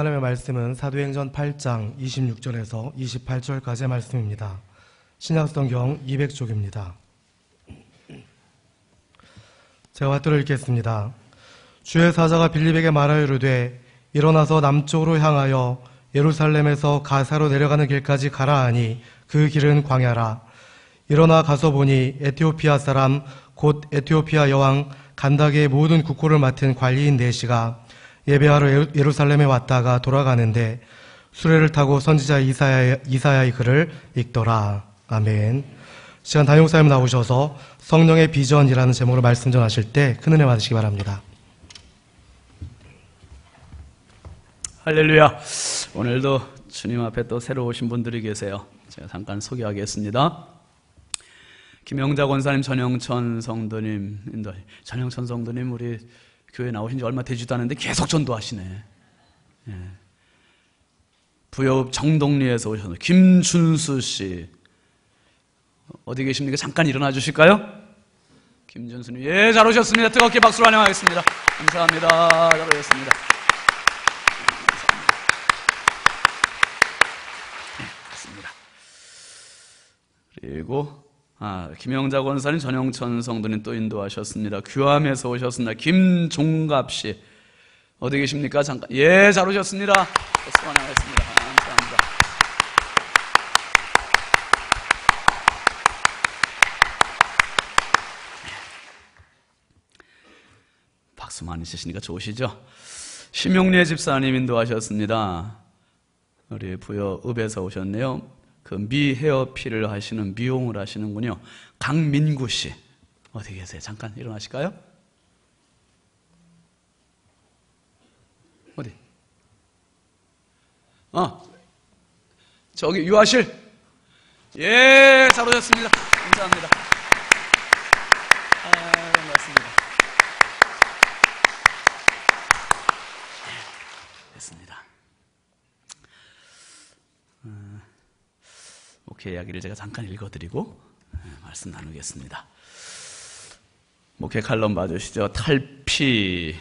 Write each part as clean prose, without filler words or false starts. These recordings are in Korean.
하나님의 말씀은 사도행전 8장 26절에서 28절까지의 말씀입니다. 신약성경 200쪽입니다. 제가 받들어 읽겠습니다. 주의 사자가 빌립에게 말하여 이르되 일어나서 남쪽으로 향하여 예루살렘에서 가사로 내려가는 길까지 가라 하니 그 길은 광야라. 일어나 가서 보니 에티오피아 사람 곧 에티오피아 여왕 간다게의 모든 국호를 맡은 관리인 네시가 예배하러 예루살렘에 왔다가 돌아가는데 수레를 타고 선지자 이사야의 글을 읽더라. 아멘. 시간 담임목사님 나오셔서 성령의 비전이라는 제목으로 말씀 전하실 때 큰 은혜 받으시기 바랍니다. 할렐루야. 오늘도 주님 앞에 또 새로 오신 분들이 계세요. 제가 잠깐 소개하겠습니다. 김영자 권사님, 전영천 성도님, 전영천 성도님 우리 교회 나오신 지 얼마 되지도 않은데 계속 전도하시네. 예. 부여읍 정동리에서 오셨는 김준수 씨 어디 계십니까? 잠깐 일어나 주실까요? 김준수님, 예, 잘 오셨습니다. 뜨겁게 박수로 환영하겠습니다. 감사합니다. 잘 오셨습니다. 그리고 김영자 권사님, 전영천 성도님 또 인도하셨습니다. 규암에서 오셨습니다. 김종갑씨 어디 계십니까? 잠깐, 예, 잘 오셨습니다. 박수 환영하겠습니다. 감사합니다. 박수 많이 치시니까 좋으시죠? 심용래 집사님 인도하셨습니다. 우리 부여읍에서 오셨네요. 그 미 헤어피를 하시는, 미용을 하시는군요. 강민구 씨 어디 계세요? 잠깐 일어나실까요? 어디? 저기 유아실. 예, 잘 오셨습니다. 감사합니다. 반갑습니다. 됐습니다. 목회 이야기를 제가 잠깐 읽어드리고 말씀 나누겠습니다. 목회 칼럼 봐주시죠. 탈피,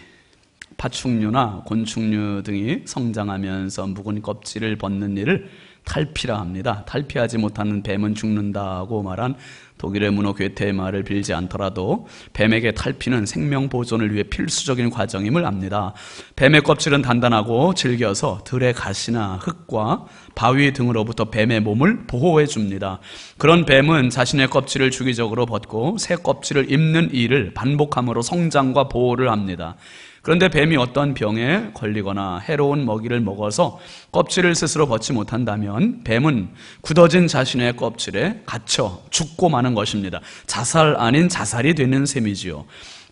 파충류나 곤충류 등이 성장하면서 묵은 껍질을 벗는 일을 탈피라 합니다. 탈피하지 못하는 뱀은 죽는다고 말한 독일의 문호 괴테의 말을 빌지 않더라도 뱀에게 탈피는 생명 보존을 위해 필수적인 과정임을 압니다. 뱀의 껍질은 단단하고 질겨서 들의 가시나 흙과 바위 등으로부터 뱀의 몸을 보호해 줍니다. 그런 뱀은 자신의 껍질을 주기적으로 벗고 새 껍질을 입는 일을 반복함으로 성장과 보호를 합니다. 그런데 뱀이 어떤 병에 걸리거나 해로운 먹이를 먹어서 껍질을 스스로 벗지 못한다면 뱀은 굳어진 자신의 껍질에 갇혀 죽고 마는 것입니다. 자살 아닌 자살이 되는 셈이지요.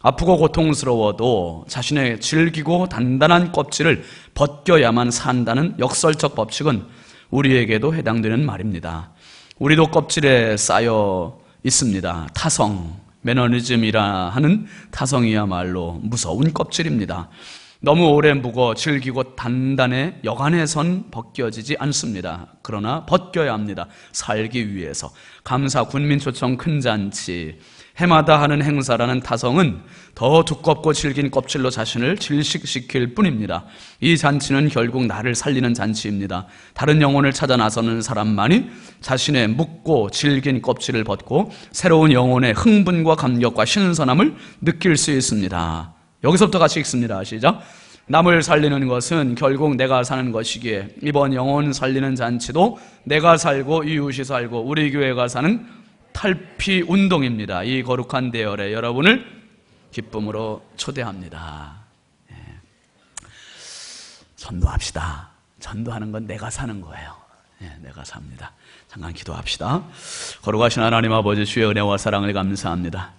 아프고 고통스러워도 자신의 질기고 단단한 껍질을 벗겨야만 산다는 역설적 법칙은 우리에게도 해당되는 말입니다. 우리도 껍질에 쌓여 있습니다. 타성, 매너리즘이라 하는 타성이야말로 무서운 껍질입니다. 너무 오래 묵어 질기고 단단해 여간해선 벗겨지지 않습니다. 그러나 벗겨야 합니다. 살기 위해서. 감사, 군민초청, 큰잔치, 해마다 하는 행사라는 타성은 더 두껍고 질긴 껍질로 자신을 질식시킬 뿐입니다. 이 잔치는 결국 나를 살리는 잔치입니다. 다른 영혼을 찾아 나서는 사람만이 자신의 묵고 질긴 껍질을 벗고 새로운 영혼의 흥분과 감격과 신선함을 느낄 수 있습니다. 여기서부터 같이 읽습니다. 시작. 남을 살리는 것은 결국 내가 사는 것이기에 이번 영혼 살리는 잔치도 내가 살고 이웃이 살고 우리 교회가 사는 탈피 운동입니다. 이 거룩한 대열에 여러분을 기쁨으로 초대합니다. 예. 전도합시다. 전도하는 건 내가 사는 거예요. 예, 내가 삽니다. 잠깐 기도합시다. 거룩하신 하나님 아버지, 주의 은혜와 사랑을 감사합니다.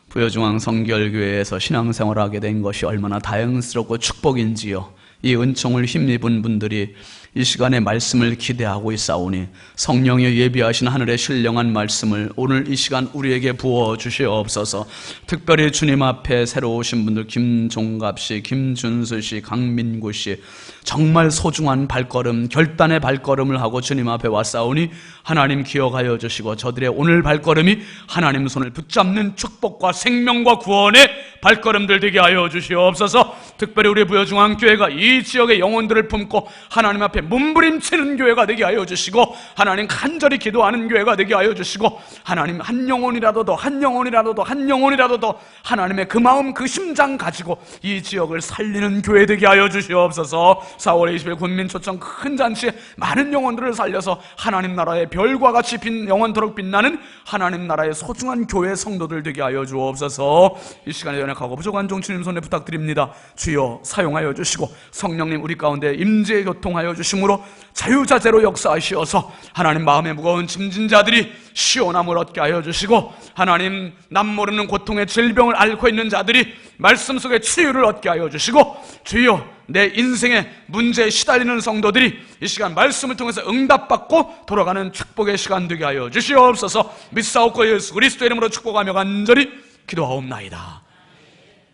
부여중앙 성결교회에서 신앙생활을 하게 된 것이 얼마나 다행스럽고 축복인지요. 이 은총을 힘입은 분들이 이 시간에 말씀을 기대하고 있사오니 성령이 예비하신 하늘의 신령한 말씀을 오늘 이 시간 우리에게 부어주시옵소서. 특별히 주님 앞에 새로 오신 분들 김종갑씨, 김준수씨, 강민구씨, 정말 소중한 발걸음, 결단의 발걸음을 하고 주님 앞에 왔사오니 하나님 기억하여 주시고 저들의 오늘 발걸음이 하나님 손을 붙잡는 축복과 생명과 구원의 발걸음들 되게 하여 주시옵소서. 특별히 우리 부여중앙교회가 이 지역의 영혼들을 품고 하나님 앞에 몸부림치는 교회가 되게 하여 주시고, 하나님 간절히 기도하는 교회가 되게 하여 주시고, 하나님 한 영혼이라도 더, 한 영혼이라도 더, 한 영혼이라도 더 하나님의 그 마음, 그 심장 가지고 이 지역을 살리는 교회 되게 하여 주시옵소서. 4월 20일 군민초청 큰 잔치에 많은 영혼들을 살려서 하나님 나라의 별과 같이 영원토록 빛나는 하나님 나라의 소중한 교회 성도들 되게 하여 주옵소서. 이 시간에 연약하고 부족한 종 주님 손에 부탁드립니다. 주여 사용하여 주시고 성령님 우리 가운데 임재 교통하여 주심으로 자유자재로 역사하시어서 하나님 마음에 무거운 짐진 자들이 시원함을 얻게 하여 주시고, 하나님 남모르는 고통의 질병을 앓고 있는 자들이 말씀 속에 치유를 얻게 하여 주시고, 주여 내 인생의 문제에 시달리는 성도들이 이 시간 말씀을 통해서 응답받고 돌아가는 축복의 시간 되게 하여 주시옵소서. 믿사옵고 예수 그리스도의 이름으로 축복하며 간절히 기도하옵나이다.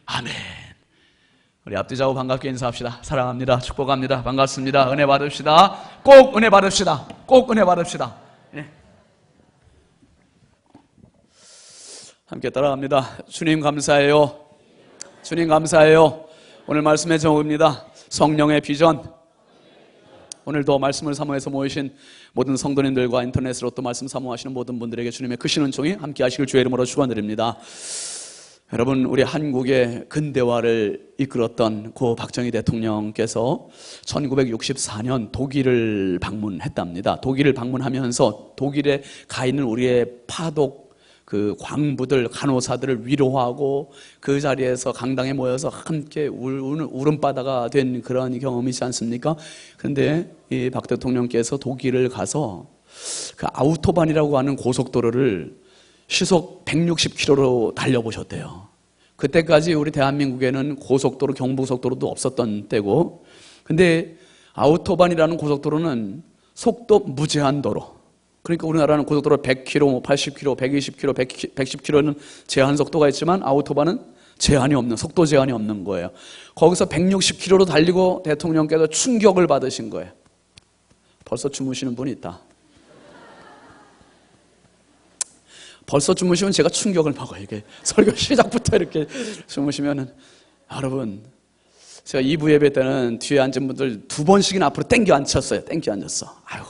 아멘. 우리 앞뒤좌우 반갑게 인사합시다. 사랑합니다. 축복합니다. 반갑습니다. 은혜 받읍시다. 꼭 은혜 받읍시다. 꼭 은혜 받읍시다. 네. 함께 따라갑니다. 주님 감사해요. 주님 감사해요. 오늘 말씀의 제목입니다. 성령의 비전. 오늘도 말씀을 사모해서 모이신 모든 성도님들과 인터넷으로 또 말씀 사모하시는 모든 분들에게 주님의 크신 은총이 함께 하시길 주의 이름으로 축원드립니다. 여러분, 우리 한국의 근대화를 이끌었던 고 박정희 대통령께서 1964년 독일을 방문했답니다. 독일을 방문하면서 독일에 가 있는 우리의 파독 그 광부들, 간호사들을 위로하고 그 자리에서 강당에 모여서 함께 울음바다가 된 그런 경험이지 않습니까? 그런데 이 박 대통령께서 독일을 가서 그 아우토반이라고 하는 고속도로를 시속 160km로 달려보셨대요. 그때까지 우리 대한민국에는 고속도로, 경부고속도로도 없었던 때고, 근데 아우토반이라는 고속도로는 속도 무제한 도로, 그러니까 우리나라는 고속도로 100km, 80km, 120km, 110km는 제한 속도가 있지만 아우토반은 제한이 없는, 속도 제한이 없는 거예요. 거기서 160km로 달리고 대통령께서 충격을 받으신 거예요. 벌써 주무시는 분이 있다. 벌써 주무시면 제가 충격을 먹어요. 이게 설교 시작부터 이렇게 주무시면은, 여러분, 제가 2부 예배 때는 뒤에 앉은 분들 2번씩이나 앞으로 땡겨 앉혔어요. 땡겨 앉았어. 아유,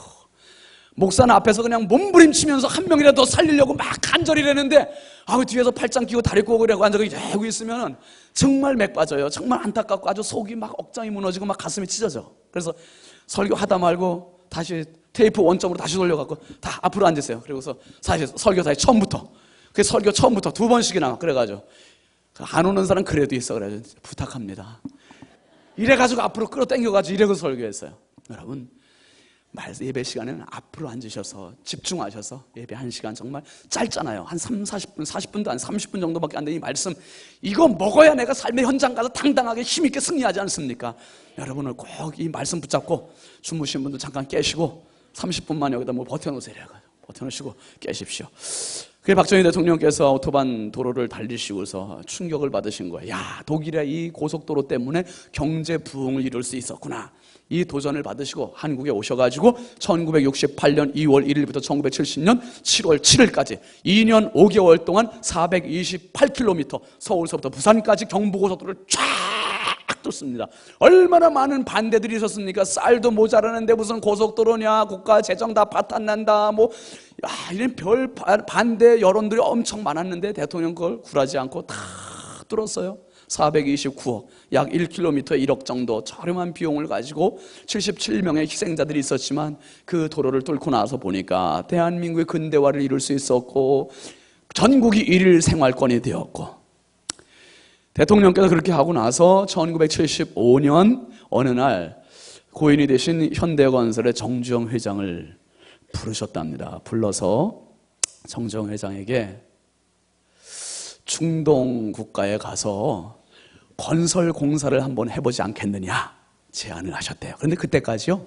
목사는 앞에서 그냥 몸부림치면서 한 명이라도 더 살리려고 막 간절히랬는데, 아우 뒤에서 팔짱 끼고 다리 꼬고 그러고 앉아서 있으면은 정말 맥 빠져요. 정말 안타깝고 아주 속이 막 억장이 무너지고 막 가슴이 찢어져. 그래서 설교하다 말고 다시 테이프 원점으로 다시 돌려갖고 다 앞으로 앉으세요. 그리고서 사실 설교 다시 처음부터, 그 설교 처음부터 2번씩이나 그래가지고, 안 오는 사람 그래도 있어. 그래가지고 부탁합니다. 이래가지고 앞으로 끌어당겨가지고 이래고 설교했어요. 여러분, 예배 시간에는 앞으로 앉으셔서 집중하셔서, 예배 1시간 정말 짧잖아요. 한 40분, 40분도 한 30분 정도밖에 안 되는 이 말씀, 이거 먹어야 내가 삶의 현장 가서 당당하게 힘있게 승리하지 않습니까? 여러분을 꼭 이 말씀 붙잡고, 주무신 분도 잠깐 깨시고 30분만 여기다 뭐 버텨놓으세요. 버텨놓으시고 깨십시오. 그게 박정희 대통령께서 오토반 도로를 달리시고서 충격을 받으신 거예요. 야, 독일의 이 고속도로 때문에 경제 부흥을 이룰 수 있었구나. 이 도전을 받으시고 한국에 오셔가지고 1968년 2월 1일부터 1970년 7월 7일까지 2년 5개월 동안 428km, 서울서부터 부산까지 경부고속도로를 쫙 뚫습니다. 얼마나 많은 반대들이 있었습니까? 쌀도 모자라는데 무슨 고속도로냐, 국가 재정 다 파탄난다, 뭐 이런 별 반대 여론들이 엄청 많았는데 대통령 그걸 굴하지 않고 다 뚫었어요. 429억, 약 1km에 1억 정도 저렴한 비용을 가지고 77명의 희생자들이 있었지만, 그 도로를 뚫고 나서 보니까 대한민국의 근대화를 이룰 수 있었고 전국이 일일 생활권이 되었고, 대통령께서 그렇게 하고 나서 1975년 어느 날 고인이 되신 현대건설의 정주영 회장을 부르셨답니다. 불러서 정주영 회장에게 중동 국가에 가서 건설 공사를 한번 해보지 않겠느냐 제안을 하셨대요. 그런데 그때까지요,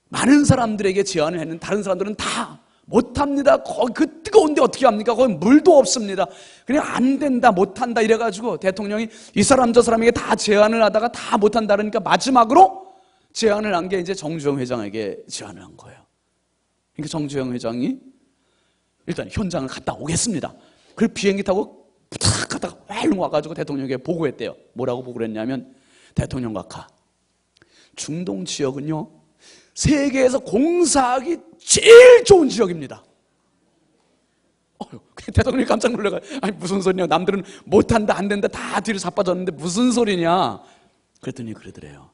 많은 사람들에게 제안을 했는데 다른 사람들은 다 못합니다. 그 뜨거운데 어떻게 합니까? 거기 물도 없습니다. 그냥 안 된다, 못한다 이래가지고 대통령이 이 사람 저 사람에게 다 제안을 하다가 다 못한다 그러니까 마지막으로 제안을 한 게 이제 정주영 회장에게 제안을 한 거예요. 그러니까 정주영 회장이 일단 현장을 갔다 오겠습니다. 그리고 비행기 타고 부탁 갔다가 얼른 와가지고 대통령에게 보고했대요. 뭐라고 보고를 했냐면, 대통령 각하, 중동 지역은요 세계에서 공사하기 제일 좋은 지역입니다. 대통령이 깜짝 놀라가, 아니 무슨 소리냐, 남들은 못한다 안 된다 다 뒤로 자빠졌는데 무슨 소리냐 그랬더니 그러더래요.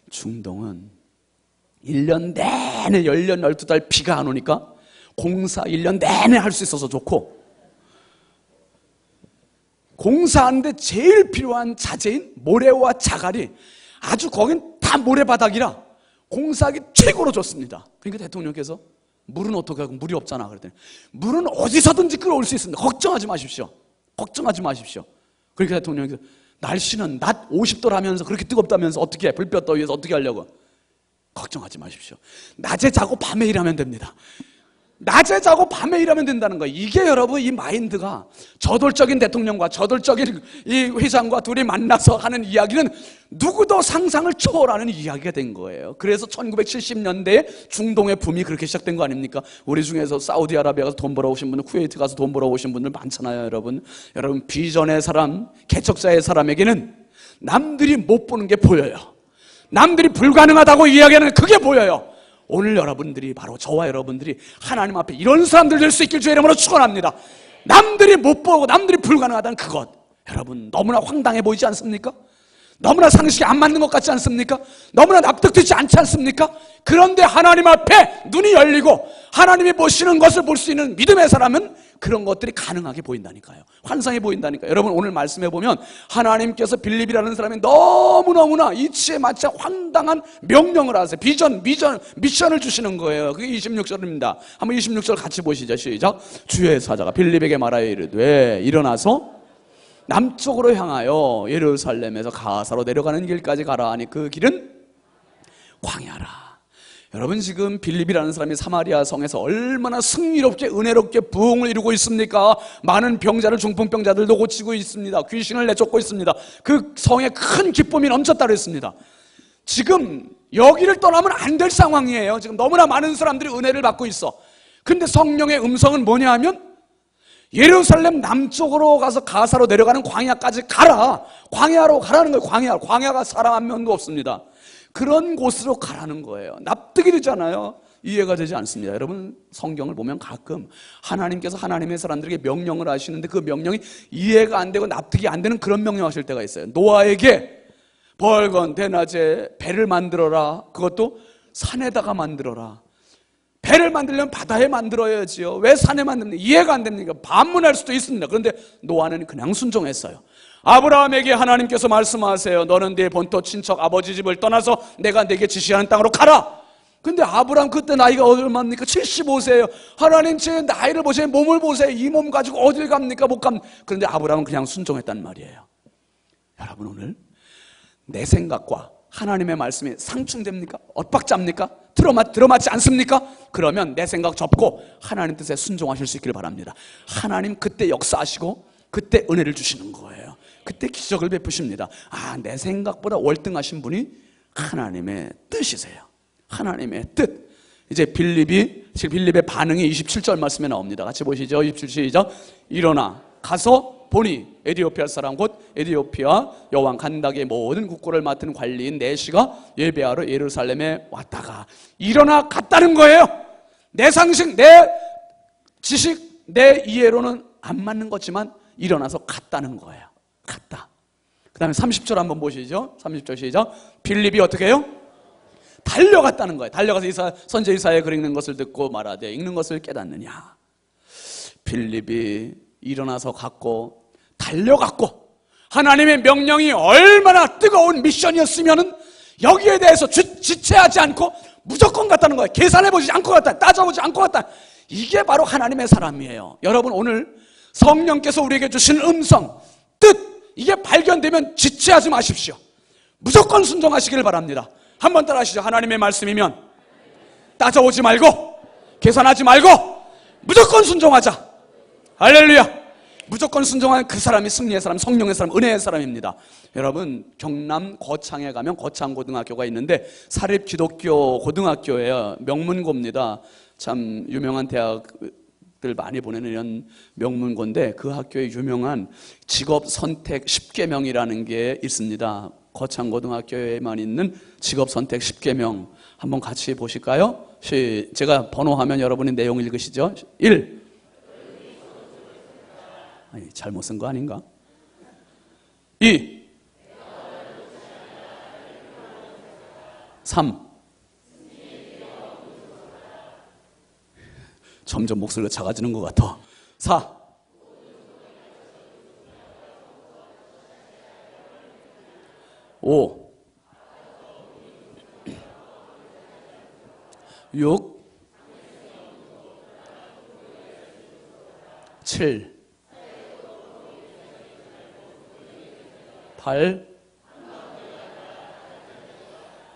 중동은 1년 내내 10년 12달 비가 안 오니까 공사 1년 내내 할 수 있어서 좋고, 공사하는데 제일 필요한 자재인 모래와 자갈이 아주 거긴 다 모래바닥이라 공사하기 최고로 좋습니다. 그러니까 대통령께서 물은 어떻게 하고, 물이 없잖아 그랬더니 물은 어디서든지 끌어올 수 있습니다. 걱정하지 마십시오. 걱정하지 마십시오. 그러니까 대통령께서 날씨는 낮 50도라면서 그렇게 뜨겁다면서 어떻게 해? 불볕 더위에서 어떻게 하려고? 걱정하지 마십시오. 낮에 자고 밤에 일하면 됩니다. 낮에 자고 밤에 일하면 된다는 거예요. 이게 여러분 이 마인드가, 저돌적인 대통령과 저돌적인 이 회장과 둘이 만나서 하는 이야기는 누구도 상상을 초월하는 이야기가 된 거예요. 그래서 1970년대에 중동의 붐이 그렇게 시작된 거 아닙니까? 우리 중에서 사우디아라비아 가서 돈 벌어오신 분들, 쿠웨이트 가서 돈 벌어오신 분들 많잖아요. 여러분 비전의 사람, 개척자의 사람에게는 남들이 못 보는 게 보여요. 남들이 불가능하다고 이야기하는 그게 보여요. 오늘 여러분들이, 바로 저와 여러분들이 하나님 앞에 이런 사람들 될 수 있길 주의 이름으로 축원합니다. 남들이 못 보고 남들이 불가능하다는 그것, 여러분 너무나 황당해 보이지 않습니까? 너무나 상식이 안 맞는 것 같지 않습니까? 너무나 납득되지 않지 않습니까? 그런데 하나님 앞에 눈이 열리고 하나님이 보시는 것을 볼 수 있는 믿음의 사람은 그런 것들이 가능하게 보인다니까요. 환상해 보인다니까요. 여러분 오늘 말씀해 보면 하나님께서 빌립이라는 사람이 너무너무나 이치에 맞춰 황당한 명령을 하세요. 미션을 주시는 거예요. 그게 26절입니다. 한번 26절 같이 보시죠. 시작. 주의 사자가 빌립에게 말하여 이르되 일어나서 남쪽으로 향하여 예루살렘에서 가사로 내려가는 길까지 가라 하니 그 길은 광야라. 여러분 지금 빌립이라는 사람이 사마리아 성에서 얼마나 승리롭게 은혜롭게 부흥을 이루고 있습니까? 많은 병자를, 중풍병자들도 고치고 있습니다. 귀신을 내쫓고 있습니다. 그 성에 큰 기쁨이 넘쳤다고 했습니다. 지금 여기를 떠나면 안 될 상황이에요. 지금 너무나 많은 사람들이 은혜를 받고 있어. 근데 성령의 음성은 뭐냐 하면 예루살렘 남쪽으로 가서 가사로 내려가는 광야까지 가라. 광야로 가라는 거예요. 광야가 사람 한 명도 없습니다. 그런 곳으로 가라는 거예요. 납득이 되잖아요. 이해가 되지 않습니다. 여러분 성경을 보면 가끔 하나님께서 하나님의 사람들에게 명령을 하시는데 그 명령이 이해가 안 되고 납득이 안 되는 그런 명령 하실 때가 있어요. 노아에게 벌건 대낮에 배를 만들어라. 그것도 산에다가 만들어라. 배를 만들려면 바다에 만들어야지요. 왜 산에 만듭니까? 이해가 안 됩니까? 반문할 수도 있습니다. 그런데 노아는 그냥 순종했어요. 아브라함에게 하나님께서 말씀하세요. 너는 네 본토 친척 아버지 집을 떠나서 내가 네게 지시하는 땅으로 가라. 근데 아브라함 그때 나이가 얼마입니까? 75세예요. 하나님 제 나이를 보세요. 몸을 보세요. 이 몸 가지고 어딜 갑니까? 못 갑니까? 그런데 아브라함은 그냥 순종했단 말이에요. 여러분 오늘 내 생각과 하나님의 말씀이 상충됩니까? 엇박자입니까? 들어맞지 않습니까? 그러면 내 생각 접고 하나님 뜻에 순종하실 수 있기를 바랍니다. 하나님 그때 역사하시고 그때 은혜를 주시는 거예요. 그때 기적을 베푸십니다. 내 생각보다 월등하신 분이 하나님의 뜻이세요. 하나님의 뜻. 이제 빌립의 반응이 27절 말씀에 나옵니다. 같이 보시죠. 27 시작. 일어나 가서 보니 에디오피아 사람 곧 에디오피아 여왕 간닥의 모든 국고를 맡은 관리인 내시가 예배하러 예루살렘에 왔다가 일어나 갔다는 거예요. 내 상식, 내 지식, 내 이해로는 안 맞는 거지만 일어나서 갔다는 거예요. 갔다. 그 다음에 30절 한번 보시죠. 30절 시작. 빌립이 어떻게 해요? 달려갔다는 거예요. 달려가서 선지 이사야 글 읽는 것을 듣고 말하되 읽는 것을 깨닫느냐. 빌립이 일어나서 갔고 달려갔고 하나님의 명령이 얼마나 뜨거운 미션이었으면 여기에 대해서 지체하지 않고 무조건 갔다는 거예요. 계산해보지 않고 갔다, 따져보지 않고 갔다. 이게 바로 하나님의 사람이에요. 여러분 오늘 성령께서 우리에게 주신 음성, 뜻, 이게 발견되면 지체하지 마십시오. 무조건 순종하시길 바랍니다. 한번 따라 하시죠. 하나님의 말씀이면 따져오지 말고 계산하지 말고 무조건 순종하자. 할렐루야. 무조건 순종하는 그 사람이 승리의 사람, 성령의 사람, 은혜의 사람입니다. 여러분, 경남 거창에 가면 거창고등학교가 있는데 사립 기독교 고등학교예요. 명문고입니다. 참 유명한 대학들 많이 보내는 이런 명문고인데 그 학교에 유명한 직업 선택 10계명이라는 게 있습니다. 거창고등학교에만 있는 직업 선택 10계명 한번 같이 보실까요? 제가 번호하면 여러분이 내용 읽으시죠. 1. 아니, 잘못 쓴 거 아닌가? 2. 3. 점점 목소리가 작아지는 것 같아. 4. 5. 6. 7. 8.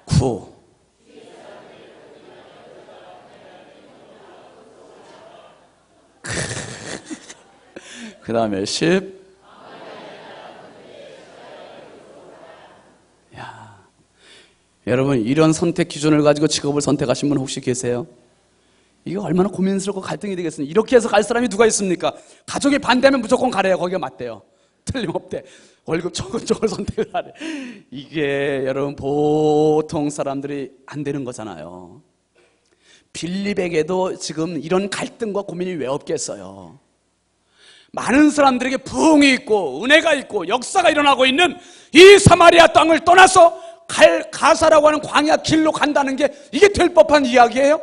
9. 그 다음에 10. 야, 여러분 이런 선택 기준을 가지고 직업을 선택하신 분 혹시 계세요? 이게 얼마나 고민스럽고 갈등이 되겠습니까? 이렇게 해서 갈 사람이 누가 있습니까? 가족이 반대하면 무조건 가래요. 거기가 맞대요. 틀림없대. 월급 적은 쪽을 선택을 하래. 이게 여러분 보통 사람들이 안 되는 거잖아요. 빌립에게도 지금 이런 갈등과 고민이 왜 없겠어요? 많은 사람들에게 부흥이 있고 은혜가 있고 역사가 일어나고 있는 이 사마리아 땅을 떠나서 가사라고 하는 광야 길로 간다는 게 이게 될 법한 이야기예요?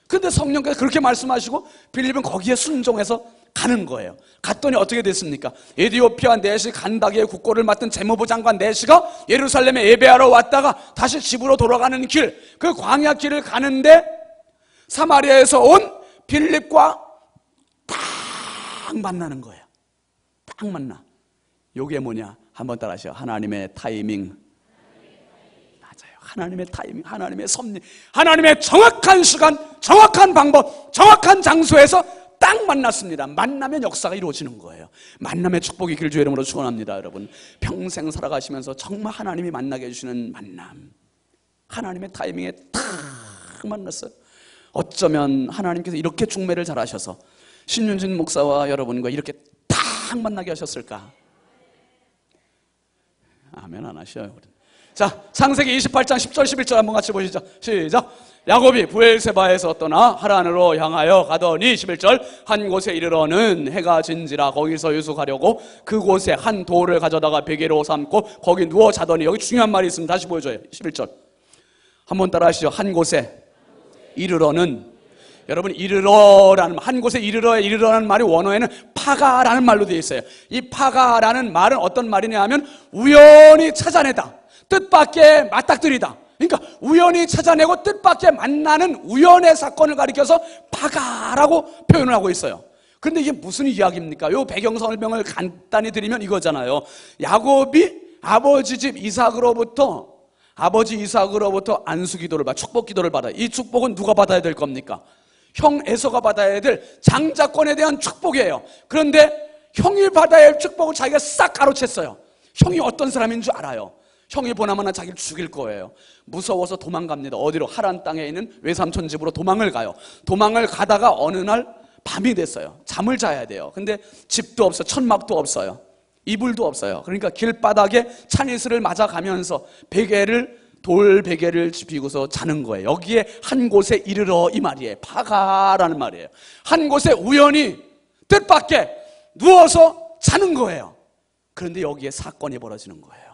근데 성령께서 그렇게 말씀하시고 빌립은 거기에 순종해서 가는 거예요. 갔더니 어떻게 됐습니까? 에디오피아 내시 간다기의 국고를 맡은 재무부 장관 내시가 예루살렘에 예배하러 왔다가 다시 집으로 돌아가는 길, 그 광야 길을 가는데 사마리아에서 온 빌립과 딱 만나는 거예요. 딱 만나. 요게 뭐냐? 한번 따라하시죠. 하나님의 타이밍. 맞아요. 하나님의 타이밍, 하나님의 섭리, 하나님의 정확한 시간, 정확한 방법, 정확한 장소에서 딱 만났습니다. 만나면 역사가 이루어지는 거예요. 만남의 축복이 길 주의 이름으로 축원합니다. 여러분 평생 살아가시면서 정말 하나님이 만나게 해주시는 만남, 하나님의 타이밍에 딱 만났어요. 어쩌면 하나님께서 이렇게 중매를 잘하셔서 신윤진 목사와 여러분과 이렇게 딱 만나게 하셨을까? 아멘 안 하셔요. 자, 창세기 28장 10절 11절 한번 같이 보시죠. 시작. 야곱이 브엘세바에서 떠나 하란으로 향하여 가더니 11절 한 곳에 이르러는 해가 진지라 거기서 유숙하려고 그곳에 한 돌을 가져다가 베개로 삼고 거기 누워 자더니, 여기 중요한 말이 있습니다. 다시 보여줘요. 11절 한번 따라 하시죠. 한 곳에 이르러는, 여러분 이르러라는, 한 곳에 이르러라는 말이 원어에는 파가라는 말로 되어 있어요. 이 파가라는 말은 어떤 말이냐 하면 우연히 찾아내다, 뜻밖의 맞닥뜨리다. 그러니까 우연히 찾아내고 뜻밖의 만나는 우연의 사건을 가리켜서 파가라고 표현을 하고 있어요. 그런데 이게 무슨 이야기입니까? 요 배경 설명을 간단히 드리면 이거잖아요. 야곱이 아버지 집 이삭으로부터 안수 기도를 받아, 축복 기도를 받아요. 이 축복은 누가 받아야 될 겁니까? 형 에서가 받아야 될 장자권에 대한 축복이에요. 그런데 형이 받아야 할 축복을 자기가 싹 가로챘어요. 형이 어떤 사람인 줄 알아요. 형이 보나마나 자기를 죽일 거예요. 무서워서 도망갑니다. 어디로? 하란 땅에 있는 외삼촌 집으로 도망을 가요. 도망을 가다가 어느 날 밤이 됐어요. 잠을 자야 돼요. 근데 집도 없어요. 천막도 없어요. 이불도 없어요. 그러니까 길바닥에 찬이슬을 맞아가면서 돌 베개를 비고서 자는 거예요. 여기에 한 곳에 이르러 이 말이에요. 파가라는 말이에요. 한 곳에 우연히 뜻밖의 누워서 자는 거예요. 그런데 여기에 사건이 벌어지는 거예요.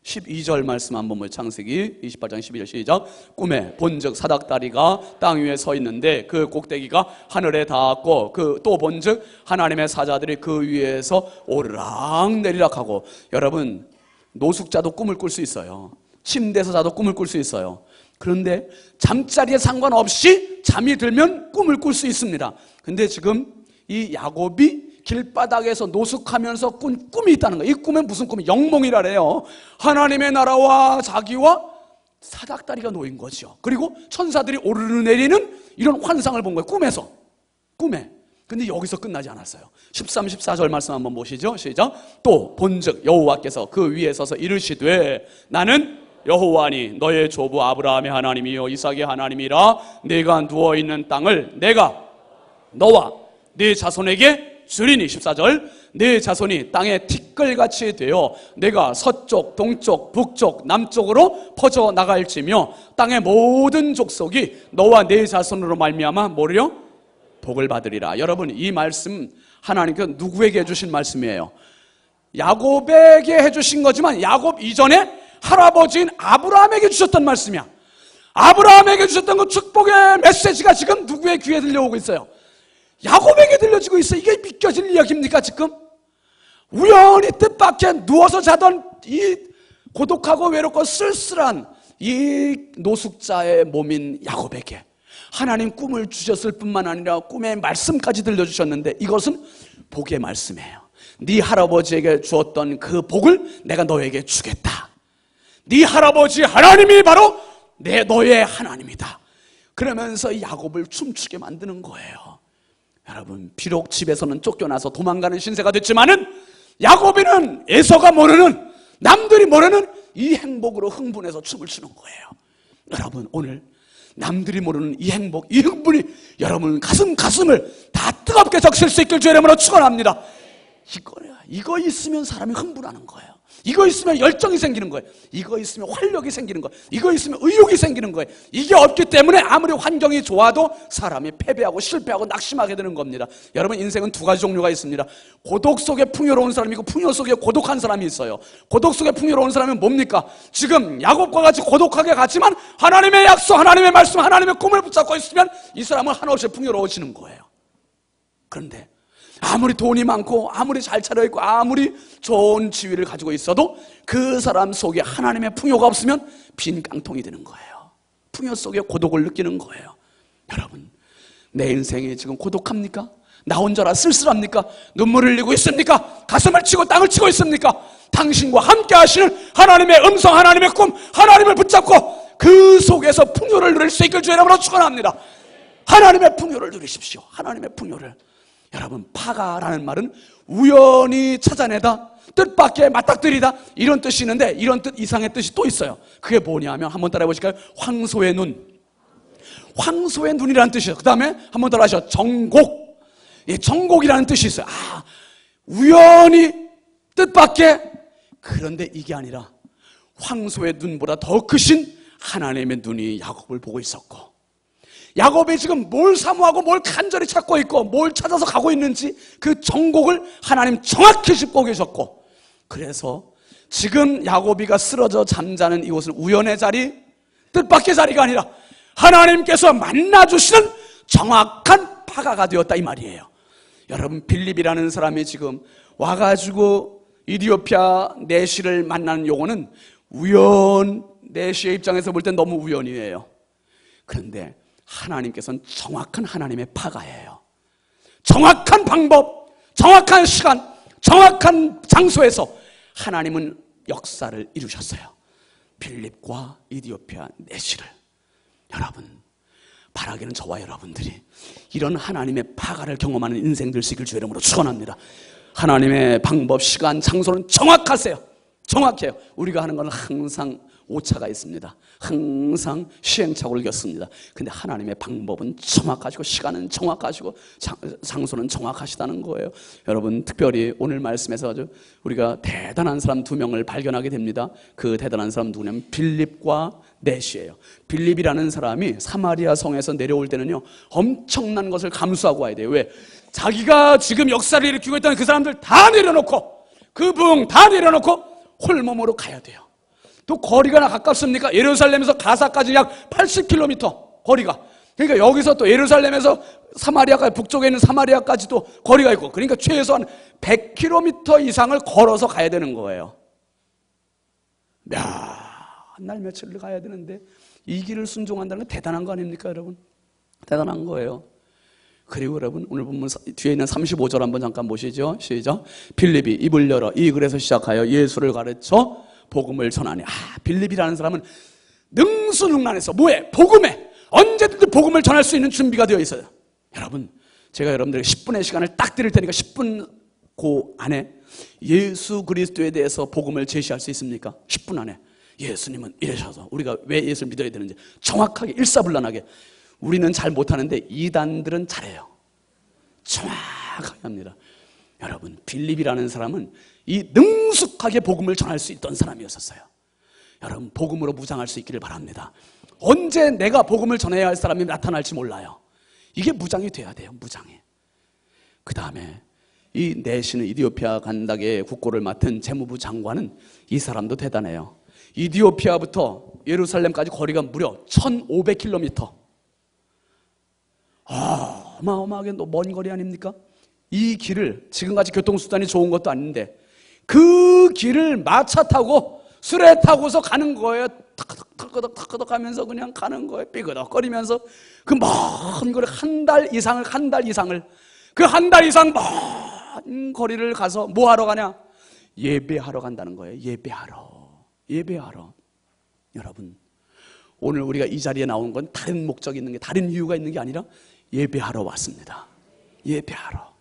12절 말씀 한번 보면 창세기 28장 12절 시작. 꿈에 본즉 사닥다리가 땅 위에 서 있는데 그 꼭대기가 하늘에 닿았고 또 본즉 하나님의 사자들이 그 위에서 오르락 내리락 하고. 여러분 노숙자도 꿈을 꿀 수 있어요. 침대에서 자도 꿈을 꿀 수 있어요. 그런데 잠자리에 상관없이 잠이 들면 꿈을 꿀 수 있습니다. 근데 지금 이 야곱이 길바닥에서 노숙하면서 꾼 꿈이 있다는 거예요. 이 꿈은 무슨 꿈이? 영몽이라래요. 하나님의 나라와 자기와 사닥다리가 놓인 거죠. 그리고 천사들이 오르내리는 이런 환상을 본 거예요. 꿈에. 근데 여기서 끝나지 않았어요. 13, 14절 말씀 한번 보시죠. 시작. 또 본즉 여호와께서 그 위에 서서 이르시되 나는 여호와니 너의 조부 아브라함의 하나님이요 이삭의 하나님이라. 네가 누워있는 땅을 내가 너와 네 자손에게 주리니. 14절. 네 자손이 땅의 티끌같이 되어 내가 서쪽 동쪽 북쪽 남쪽으로 퍼져 나갈지며 땅의 모든 족속이 너와 네 자손으로 말미암아 뭐래요? 복을 받으리라. 여러분, 이 말씀 하나님께서 누구에게 해주신 말씀이에요? 야곱에게 해주신 거지만 야곱 이전에 할아버지인 아브라함에게 주셨던 말씀이야. 아브라함에게 주셨던 그 축복의 메시지가 지금 누구의 귀에 들려오고 있어요? 야곱에게 들려지고 있어요. 이게 믿겨질 이야기입니까 지금? 우연히 뜻밖에 누워서 자던 이 고독하고 외롭고 쓸쓸한 이 노숙자의 몸인 야곱에게 하나님 꿈을 주셨을 뿐만 아니라 꿈의 말씀까지 들려주셨는데 이것은 복의 말씀이에요. 네 할아버지에게 주었던 그 복을 내가 너에게 주겠다. 네 할아버지 하나님이 바로 너의 하나님이다. 그러면서 야곱을 춤추게 만드는 거예요. 여러분, 비록 집에서는 쫓겨나서 도망가는 신세가 됐지만은 야곱이는 에서가 모르는, 남들이 모르는 이 행복으로 흥분해서 춤을 추는 거예요. 여러분, 오늘 남들이 모르는 이 행복, 이 흥분이 여러분 가슴을 다 뜨겁게 적실 수 있길 주의 이름으로 축원합니다. 이거 있으면 사람이 흥분하는 거예요. 이거 있으면 열정이 생기는 거예요. 이거 있으면 활력이 생기는 거예요. 이거 있으면 의욕이 생기는 거예요. 이게 없기 때문에 아무리 환경이 좋아도 사람이 패배하고 실패하고 낙심하게 되는 겁니다. 여러분, 인생은 두 가지 종류가 있습니다. 고독 속에 풍요로운 사람이 있고 풍요 속에 고독한 사람이 있어요. 고독 속에 풍요로운 사람은 뭡니까? 지금 야곱과 같이 고독하게 갔지만 하나님의 약속, 하나님의 말씀, 하나님의 꿈을 붙잡고 있으면 이 사람은 한없이 풍요로워지는 거예요. 그런데 아무리 돈이 많고 아무리 잘 차려있고 아무리 좋은 지위를 가지고 있어도 그 사람 속에 하나님의 풍요가 없으면 빈 깡통이 되는 거예요. 풍요 속에 고독을 느끼는 거예요. 여러분, 내 인생이 지금 고독합니까? 나 혼자라 쓸쓸합니까? 눈물을 흘리고 있습니까? 가슴을 치고 땅을 치고 있습니까? 당신과 함께 하시는 하나님의 음성, 하나님의 꿈, 하나님을 붙잡고 그 속에서 풍요를 누릴 수 있길 주의 이름으로 축원합니다. 하나님의 풍요를 누리십시오. 하나님의 풍요를. 여러분, 파가라는 말은 우연히 찾아내다, 뜻밖에 맞닥뜨리다, 이런 뜻이 있는데 이런 뜻 이상의 뜻이 또 있어요. 그게 뭐냐면 한번 따라해 보실까요? 황소의 눈. 황소의 눈이라는 뜻이에요. 그 다음에 한번 따라 하시죠. 정곡. 이 정곡이라는 뜻이 있어요. 우연히 뜻밖에. 그런데 이게 아니라 황소의 눈보다 더 크신 하나님의 눈이 야곱을 보고 있었고, 야곱이 지금 뭘 사모하고 뭘 간절히 찾고 있고 뭘 찾아서 가고 있는지 그 정곡을 하나님 정확히 짚고 계셨고, 그래서 지금 야곱이가 쓰러져 잠자는 이곳은 우연의 자리, 뜻밖의 자리가 아니라 하나님께서 만나주시는 정확한 파가가 되었다, 이 말이에요. 여러분, 빌립이라는 사람이 지금 와가지고 이디오피아 내시를 만나는 요거는 내시의 입장에서 볼 땐 너무 우연이에요. 그런데 하나님께서는 정확한 하나님의 파가예요. 정확한 방법, 정확한 시간, 정확한 장소에서 하나님은 역사를 이루셨어요. 빌립과 이디오피아 내시를. 여러분, 바라기는 저와 여러분들이 이런 하나님의 파가를 경험하는 인생 될 수 있길 주의 이름으로 축원합니다. 하나님의 방법, 시간, 장소는 정확하세요. 정확해요. 우리가 하는 건 항상 오차가 있습니다. 항상 시행착오를 겪습니다. 근데 하나님의 방법은 정확하시고 시간은 정확하시고 장소는 정확하시다는 거예요. 여러분, 특별히 오늘 말씀에서 아주 우리가 대단한 사람 두 명을 발견하게 됩니다. 그 대단한 사람 누구냐면 빌립과 넷이에요. 빌립이라는 사람이 사마리아 성에서 내려올 때는요, 엄청난 것을 감수하고 와야 돼요. 왜? 자기가 지금 역사를 일으키고 있다는 그 사람들 다 내려놓고, 그 부흥 다 내려놓고 홀몸으로 가야 돼요. 또 거리가 가깝습니까? 예루살렘에서 가사까지 약 80km 거리가. 그러니까 여기서 또 예루살렘에서 사마리아까지, 북쪽에 있는 사마리아까지도 거리가 있고, 그러니까 최소한 100km 이상을 걸어서 가야 되는 거예요. 한 날 며칠을 가야 되는데 이 길을 순종한다는 건 대단한 거 아닙니까, 여러분? 대단한 거예요. 그리고 여러분, 오늘 본문 뒤에 있는 35절 한번 잠깐 보시죠. 시작. 빌립이 입을 열어 이 글에서 시작하여 예수를 가르쳐 복음을 전하니. 빌립이라는 사람은 능수능란해서 뭐해? 복음에 언제든지 복음을 전할 수 있는 준비가 되어 있어요. 여러분, 제가 여러분들에게 10분의 시간을 딱 드릴 테니까 10분 그 안에 예수 그리스도에 대해서 복음을 제시할 수 있습니까? 10분 안에 예수님은 이러셔서 우리가 왜 예수를 믿어야 되는지 정확하게 일사불란하게. 우리는 잘 못하는데 이단들은 잘해요. 정확하게 합니다. 여러분, 빌립이라는 사람은 이 능숙하게 복음을 전할 수 있던 사람이었어요. 여러분, 복음으로 무장할 수 있기를 바랍니다. 언제 내가 복음을 전해야 할 사람이 나타날지 몰라요. 이게 무장이 돼야 돼요. 무장이. 그 다음에 이 내시는 이디오피아 간닥의 국고를 맡은 재무부 장관은 이 사람도 대단해요. 이디오피아부터 예루살렘까지 거리가 무려 1500km. 어마어마하게 먼 거리 아닙니까? 이 길을, 지금같이 교통수단이 좋은 것도 아닌데 그 길을 마차 타고 수레 타고서 가는 거예요. 탁탁탁탁탁 하면서 그냥 가는 거예요. 삐그덕거리면서 그 먼 거리 한 달 이상을 그 한 달 이상 먼 거리를 가서 뭐 하러 가냐? 예배하러 간다는 거예요. 예배하러. 여러분, 오늘 우리가 이 자리에 나온 건 다른 목적이 있는 게, 다른 이유가 있는 게 아니라 예배하러 왔습니다. 예배하러.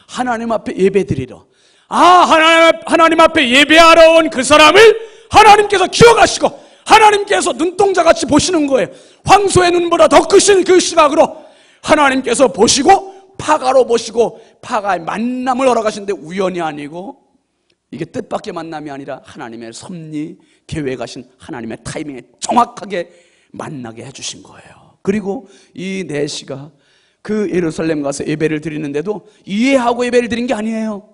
하나님 앞에 예배드리러. 하나님 앞에 예배하러 온 그 사람을 하나님께서 기억하시고 하나님께서 눈동자같이 보시는 거예요. 황소의 눈보다 더 크신 그 시각으로 하나님께서 보시고 파가로 보시고 파가의 만남을 허락하시는데 우연이 아니고 이게 뜻밖의 만남이 아니라 하나님의 섭리, 계획하신 하나님의 타이밍에 정확하게 만나게 해주신 거예요. 그리고 이 내시가 그 예루살렘 가서 예배를 드리는데도 이해하고 예배를 드린 게 아니에요.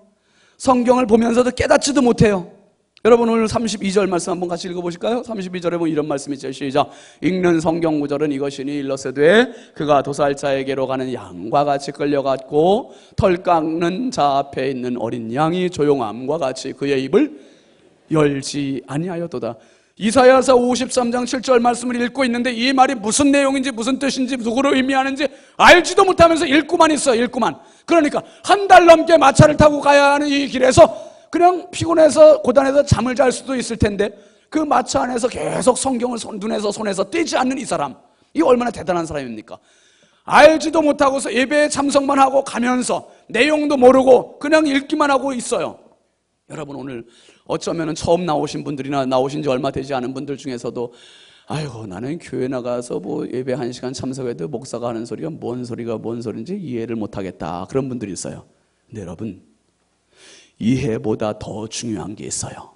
성경을 보면서도 깨닫지도 못해요. 여러분, 오늘 32절 말씀 한번 같이 읽어보실까요? 32절에 보면 이런 말씀이 있죠. 시작. 읽는 성경 구절은 이것이니 일러스되 그가 도살자에게로 가는 양과 같이 끌려갔고 털 깎는 자 앞에 있는 어린 양이 조용함과 같이 그의 입을 열지 아니하였도다. 이사야서 53장 7절 말씀을 읽고 있는데 이 말이 무슨 내용인지 무슨 뜻인지 누구를 의미하는지 알지도 못하면서 읽고만 있어요. 읽고만. 그러니까 한 달 넘게 마차를 타고 가야 하는 이 길에서 그냥 피곤해서 고단해서 잠을 잘 수도 있을 텐데 그 마차 안에서 계속 성경을 손에서 떼지 않는 이 사람, 이 얼마나 대단한 사람입니까? 알지도 못하고서 예배에 참석만 하고 가면서 내용도 모르고 그냥 읽기만 하고 있어요. 여러분, 오늘 어쩌면 처음 나오신 분들이나 나오신 지 얼마 되지 않은 분들 중에서도 아이고, 나는 교회 나가서 뭐 예배 1시간 참석해도 목사가 하는 소리가 뭔 소리인지 이해를 못하겠다, 그런 분들이 있어요. 근데 여러분, 이해보다 더 중요한 게 있어요.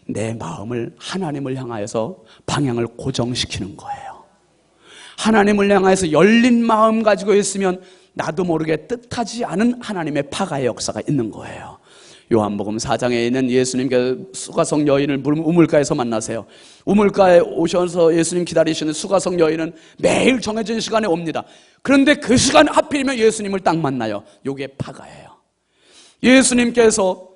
내 마음을 하나님을 향하여서 방향을 고정시키는 거예요. 하나님을 향하여서 열린 마음 가지고 있으면 나도 모르게 뜻하지 않은 하나님의 파가의 역사가 있는 거예요. 요한복음 4장에 있는 예수님께서 수가성 여인을 우물가에서 만나세요. 우물가에 오셔서 예수님 기다리시는 수가성 여인은 매일 정해진 시간에 옵니다. 그런데 그 시간 하필이면 예수님을 딱 만나요. 요게 파가예요. 예수님께서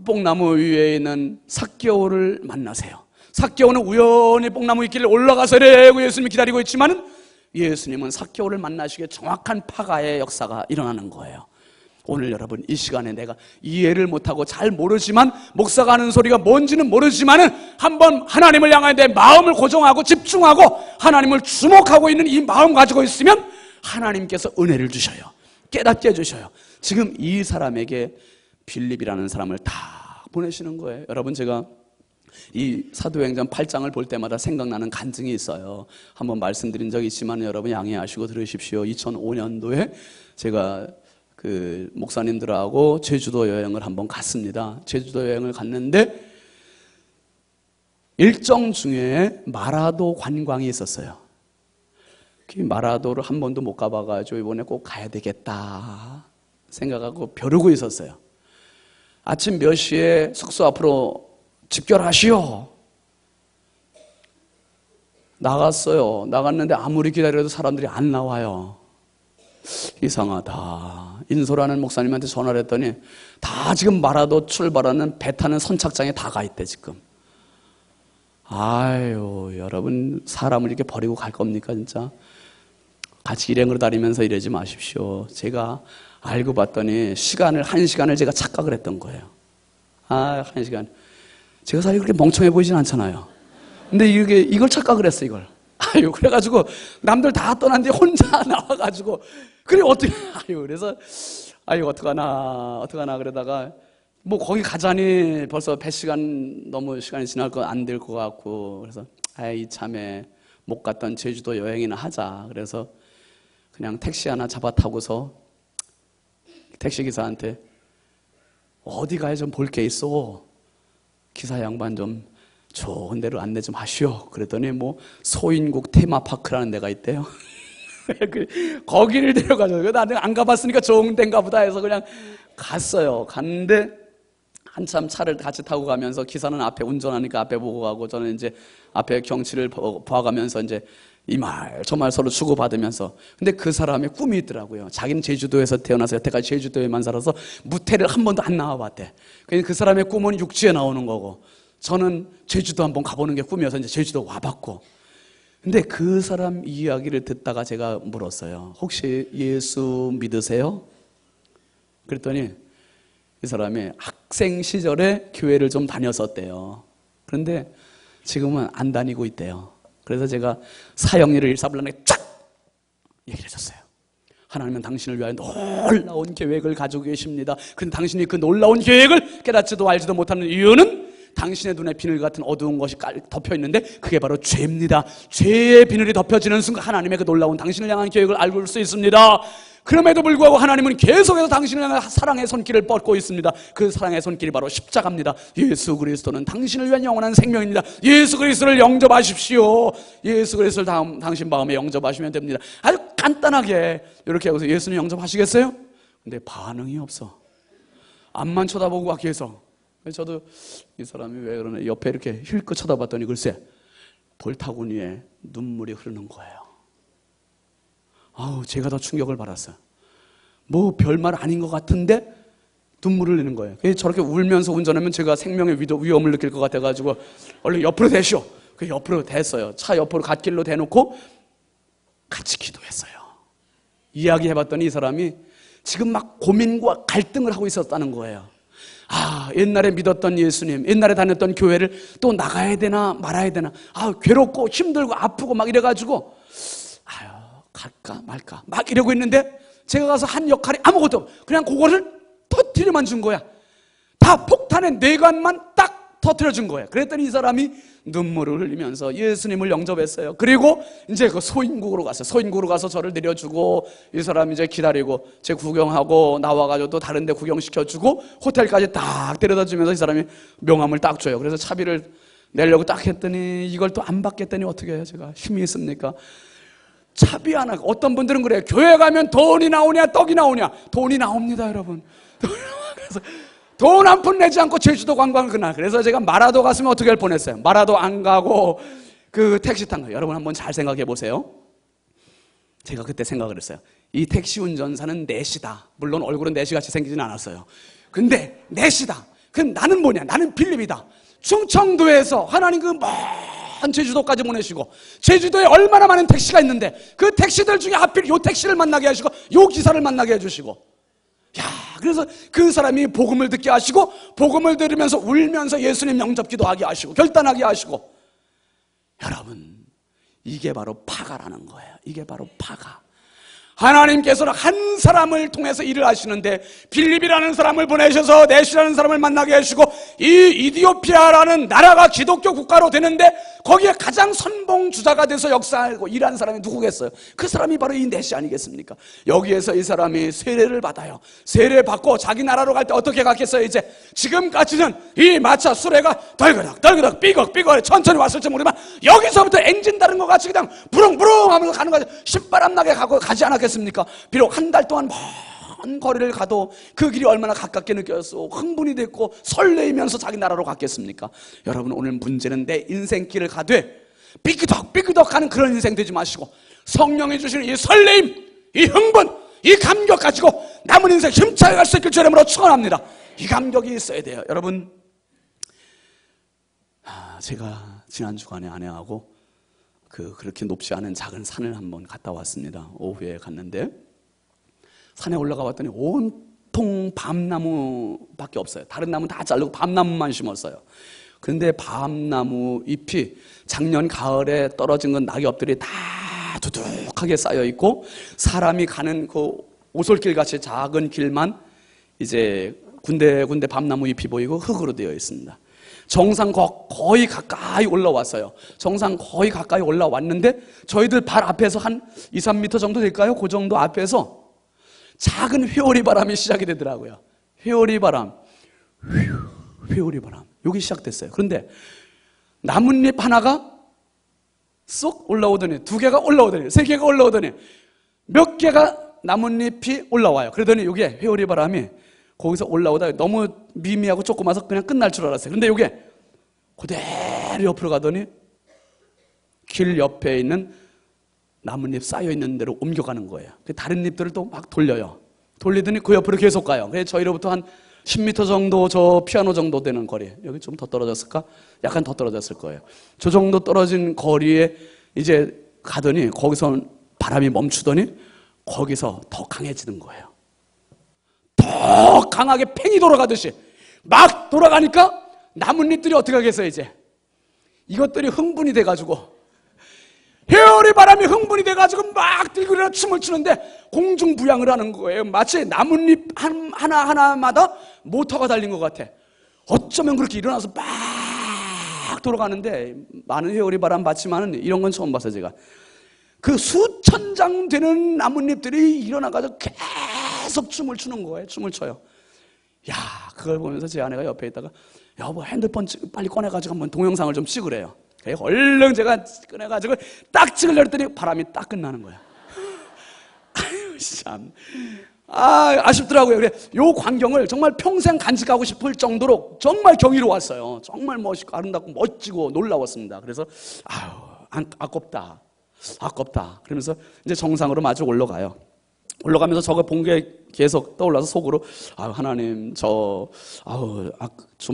뽕나무 위에 있는 삭개오를 만나세요. 삭개오는 우연히 뽕나무 윗길을 올라가서 예수님이 기다리고 있지만 예수님은 삭개오를 만나시기에 정확한 파가의 역사가 일어나는 거예요. 오늘 여러분, 이 시간에 내가 이해를 못하고 잘 모르지만 목사가 하는 소리가 뭔지는 모르지만은 한번 하나님을 향하여 내 마음을 고정하고 집중하고 하나님을 주목하고 있는 이 마음 가지고 있으면 하나님께서 은혜를 주셔요. 깨닫게 해주셔요. 지금 이 사람에게 빌립이라는 사람을 다 보내시는 거예요. 여러분, 제가 이 사도행전 8장을 볼 때마다 생각나는 간증이 있어요. 한번 말씀드린 적이 있지만 여러분 양해하시고 들으십시오. 2005년도에 제가 그 목사님들하고 제주도 여행을 한번 갔습니다. 제주도 여행을 갔는데 일정 중에 마라도 관광이 있었어요. 그 마라도를 한 번도 못 가봐가지고 이번에 꼭 가야 되겠다 생각하고 벼르고 있었어요. 아침 몇 시에 숙소 앞으로 집결하시오. 나갔어요. 나갔는데 아무리 기다려도 사람들이 안 나와요. 이상하다. 인소라는 목사님한테 전화를 했더니 다 지금 마라도 출발하는 배 타는 선착장에 다 가 있대 지금. 아유, 여러분, 사람을 이렇게 버리고 갈 겁니까 진짜? 같이 일행으로 다니면서 이러지 마십시오. 제가 알고 봤더니 시간을 1시간을 제가 착각을 했던 거예요. 1시간. 제가 사실 그렇게 멍청해 보이진 않잖아요. 근데 이걸 착각을 했어, 이걸. 아유, 그래가지고 남들 다 떠난 뒤에 혼자 나와가지고, 그래, 어떻게, 아유, 그래서, 아유, 어떡하나, 그러다가, 뭐, 거기 가자니 벌써 배 시간, 너무 시간이 지날 거 안 될 것 같고, 그래서, 아이, 참에, 못 갔던 제주도 여행이나 하자. 그래서, 그냥 택시 하나 잡아 타고서, 택시기사한테, 어디 가야 좀 볼 게 있어. 기사 양반 좀 좋은 데로 안내 좀 하시오. 그랬더니 뭐 소인국 테마파크라는 데가 있대요. 거기를 데려가죠. 나는 안 가봤으니까 좋은 데인가 보다 해서 그냥 갔어요. 갔는데 한참 차를 같이 타고 가면서 기사는 앞에 운전하니까 앞에 보고 가고 저는 이제 앞에 경치를 봐가면서 이제 이 말 저 말 서로 주고받으면서. 근데 그 사람의 꿈이 있더라고요. 자기는 제주도에서 태어나서 여태까지 제주도에만 살아서 무태를 한 번도 안 나와봤대. 그 사람의 꿈은 육지에 나오는 거고 저는 제주도 한번 가보는 게 꿈이어서 이제 제주도 와봤고. 근데 그 사람 이야기를 듣다가 제가 물었어요. 혹시 예수 믿으세요? 그랬더니 이 사람이 학생 시절에 교회를 좀 다녔었대요. 그런데 지금은 안 다니고 있대요. 그래서 제가 사형리를 일사불란하게 쫙 얘기를 해줬어요. 하나님은 당신을 위하여 놀라운 계획을 가지고 계십니다. 그런데 당신이 그 놀라운 계획을 깨닫지도 알지도 못하는 이유는 당신의 눈에 비늘 같은 어두운 것이 덮여있는데 그게 바로 죄입니다. 죄의 비늘이 덮여지는 순간 하나님의 그 놀라운 당신을 향한 계획을 알 수 있습니다. 그럼에도 불구하고 하나님은 계속해서 당신을 향한 사랑의 손길을 뻗고 있습니다. 그 사랑의 손길이 바로 십자가입니다. 예수 그리스도는 당신을 위한 영원한 생명입니다. 예수 그리스도를 영접하십시오. 예수 그리스도를 당신 마음에 영접하시면 됩니다. 아주 간단하게 이렇게 하고서 예수님 영접하시겠어요? 근데 반응이 없어. 앞만 쳐다보고 막 계속. 저도 이 사람이 왜 그러나 옆에 이렇게 힐끗 쳐다봤더니 글쎄 볼타구니에 눈물이 흐르는 거예요. 아우, 제가 더 충격을 받았어요. 뭐 별말 아닌 것 같은데 눈물을 흘리는 거예요. 저렇게 울면서 운전하면 제가 생명의 위험을 느낄 것 같아가지고 얼른 옆으로 대시오. 그 옆으로 댔어요. 차 옆으로 갓길로 대놓고 같이 기도했어요. 이야기해봤더니 이 사람이 지금 막 고민과 갈등을 하고 있었다는 거예요. 아, 옛날에 믿었던 예수님, 옛날에 다녔던 교회를 또 나가야 되나 말아야 되나. 아, 괴롭고 힘들고 아프고 막 이래가지고 아유, 갈까 말까 막 이러고 있는데 제가 가서 한 역할이 아무것도 없어. 그냥 그거를 터뜨려만 준 거야. 다 폭탄의 뇌관만 딱 터뜨려 준 거야. 그랬더니 이 사람이 눈물을 흘리면서 예수님을 영접했어요. 그리고 이제 그 소인국으로 갔어요. 소인국으로 가서 저를 내려주고 이 사람이 이제 기다리고 제 구경하고 나와가지고 또 다른 데 구경시켜주고 호텔까지 딱 데려다 주면서 이 사람이 명함을 딱 줘요. 그래서 차비를 내려고 딱 했더니 이걸 또 안 받겠다니 어떻게 해요? 제가 힘이 있습니까? 차비 하나. 어떤 분들은 그래요. 교회 가면 돈이 나오냐 떡이 나오냐. 돈이 나옵니다, 여러분. 그래서 돈 한 푼 내지 않고 제주도 관광을 그날. 그래서 제가 마라도 갔으면 어떻게 할 뻔했어요. 마라도 안 가고 그 택시 탄 거예요. 여러분 한번 잘 생각해 보세요. 제가 그때 생각을 했어요. 이 택시 운전사는 넷이다. 물론 얼굴은 넷이같이 생기진 않았어요. 근데 넷이다. 그럼 나는 뭐냐? 나는 빌립이다. 충청도에서 하나님 그 먼 제주도까지 보내시고 제주도에 얼마나 많은 택시가 있는데 그 택시들 중에 하필 요 택시를 만나게 하시고 요 기사를 만나게 해주시고, 야, 그래서 그 사람이 복음을 듣게 하시고 복음을 들으면서 울면서 예수님 영접기도 하게 하시고 결단하게 하시고. 여러분, 이게 바로 파가라는 거예요. 이게 바로 파가. 하나님께서는 한 사람을 통해서 일을 하시는데 빌립이라는 사람을 보내셔서 넷이라는 사람을 만나게 하시고 이 이디오피아라는 나라가 기독교 국가로 되는데 거기에 가장 선봉주자가 돼서 역사하고 일하는 사람이 누구겠어요? 그 사람이 바로 이 넷이 아니겠습니까? 여기에서 이 사람이 세례를 받아요. 세례 받고 자기 나라로 갈 때 어떻게 갔겠어요? 이제 지금까지는 이 마차 수레가 덜그덕 삐걱 천천히 왔을지 모르지만 여기서부터 엔진 다른 것 같이 그냥 부릉부릉 하면서 가는 거죠. 신바람 나게 가지 않았겠습니까? 비록 한 달 동안 먼 거리를 가도 그 길이 얼마나 가깝게 느껴졌어. 흥분이 됐고 설레이면서 자기 나라로 갔겠습니까? 여러분, 오늘 문제는 내 인생길을 가되 삐끄덕 하는 그런 인생 되지 마시고 성령이 주시는 이 설레임, 이 흥분, 이 감격 가지고 남은 인생 힘차게 갈 수 있길 주님으로 축원합니다. 이 감격이 있어야 돼요. 여러분, 제가 지난 주간에 아내하고 그렇게 높지 않은 작은 산을 한번 갔다 왔습니다. 오후에 갔는데 산에 올라가 봤더니 온통 밤나무밖에 없어요. 다른 나무는 다 자르고 밤나무만 심었어요. 근데 밤나무 잎이 작년 가을에 떨어진 건 낙엽들이 다 두둑하게 쌓여 있고, 사람이 가는 그 오솔길 같이 작은 길만 이제 군데군데 밤나무 잎이 보이고 흙으로 되어 있습니다. 정상 거의 가까이 올라왔어요. 정상 거의 가까이 올라왔는데 저희들 발 앞에서 한 2, 3m 정도 될까요? 그 정도 앞에서 작은 회오리 바람이 시작이 되더라고요. 회오리 바람, 회오리 바람. 여기 시작됐어요. 그런데 나뭇잎 하나가 쏙 올라오더니, 2개가 올라오더니, 3개가 올라오더니 몇 개가 나뭇잎이 올라와요. 그러더니 이게 회오리 바람이 거기서 올라오다 너무 미미하고 조그마서 그냥 끝날 줄 알았어요. 근데 이게 그대로 옆으로 가더니 길 옆에 있는 나뭇잎 쌓여있는 데로 옮겨가는 거예요. 다른 잎들을 또 막 돌려요. 돌리더니 그 옆으로 계속 가요. 그래서 저희로부터 한 10m 정도, 저 피아노 정도 되는 거리, 여기 좀 더 떨어졌을까? 약간 더 떨어졌을 거예요. 저 정도 떨어진 거리에 이제 가더니 거기서 바람이 멈추더니 거기서 더 강해지는 거예요. 더 강하게 팽이 돌아가듯이 막 돌아가니까 나뭇잎들이 어떻게 하겠어요? 이제 이것들이 흥분이 돼가지고, 회오리 바람이 흥분이 돼가지고 막 들고 일어나 춤을 추는데 공중부양을 하는 거예요. 마치 나뭇잎 하나하나마다 모터가 달린 것 같아. 어쩌면 그렇게 일어나서 막 돌아가는데, 많은 회오리 바람 봤지만 이런 건 처음 봤어요. 제가 그 수천 장 되는 나뭇잎들이 일어나가지고 계속 춤을 추는 거예요. 춤을 춰요. 야, 그걸 보면서 제 아내가 옆에 있다가, 여보 핸드폰 빨리 꺼내가지고 한번 동영상을 좀 찍으래요. 그래서 얼른 제가 꺼내가지고 딱 찍으려고 했더니 바람이 딱 끝나는 거야. 아유 참, 아쉽더라고요. 그래, 요 광경을 정말 평생 간직하고 싶을 정도로 정말 경이로웠어요. 정말 멋있고 아름답고 멋지고 놀라웠습니다. 그래서 아깝다. 그러면서 이제 정상으로 마주 올라가요. 올라가면서 저거 본 게 계속 떠올라서 속으로, 하나님, 좀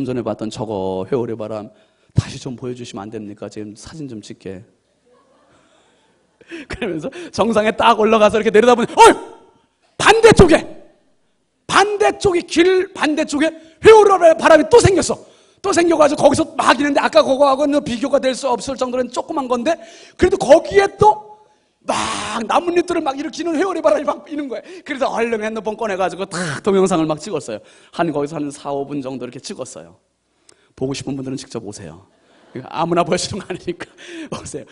전에 봤던 저거 회오리 바람 다시 좀 보여주시면 안 됩니까? 지금 사진 좀 찍게. 그러면서 정상에 딱 올라가서 이렇게 내려다보니, 길 반대쪽에 회오리 바람이 또 생겼어. 또 생겨가지고 거기서 막 있는데, 아까 그거하고는 비교가 될 수 없을 정도로 조그만 건데, 그래도 거기에 또 막 나뭇잎들을 막 일으키는 회오리 바람이 막 비는 거예요. 그래서 얼른 핸드폰 꺼내가지고 딱 동영상을 막 찍었어요. 거기서 한 4, 5분 정도 이렇게 찍었어요. 보고 싶은 분들은 직접 오세요. 아무나 보여주는 거 아니니까 오세요.